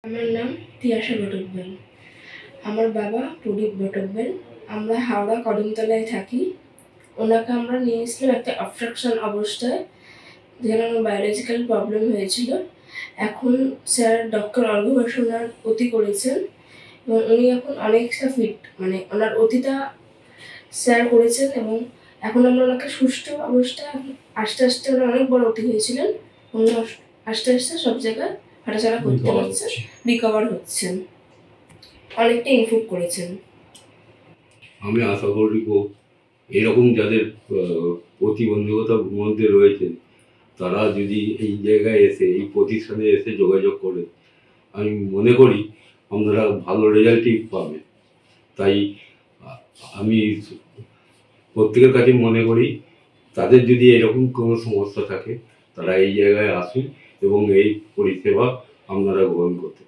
আমার নাম তিয়াশা বটকবেল। আমার বাবা প্রদীপ বটকবেল। আমরা হাওড়া কদমতলায় থাকি। ওনাকে আমরা নিয়ে এসেছিলাম একটা অবস্ট্রাকশন অবস্থায়, যেখানে আমার বায়োলজিক্যাল প্রবলেম হয়েছিল। এখন স্যার ডক্টর অর্ঘ বসু ওনার অতি করেছেন এবং উনি এখন অনেকটা ফিট, মানে ওনার অতিটা স্যার করেছেন এবং এখন আমরা ওনাকে সুস্থ অবস্থায় আস্তে আস্তে ওনার অনেক বড় অতি হয়েছিলেন, উনি আস্তে আস্তে সব জায়গায় হাঁটাচলা করতে পারছেন, রিকভার হচ্ছেন, অনেকটা ইমপ্রুভ করেছেন। আমি আশা করব এরকম যাদের প্রতিবন্ধকতার মধ্যে রয়েছেন তারা যদি এই জায়গায় এসে এই প্রতিষ্ঠানে এসে যোগাযোগ করে, আমি মনে করি আপনারা ভালো রেজাল্টই পাবেন। তাই আমি প্রত্যেকের কাছে মনে করি তাদের যদি এরকম কোনো সমস্যা থাকে তারা এই জায়গায় আসুন এবং এই পরিষেবা আপনারা গ্রহণ করতে পারেন।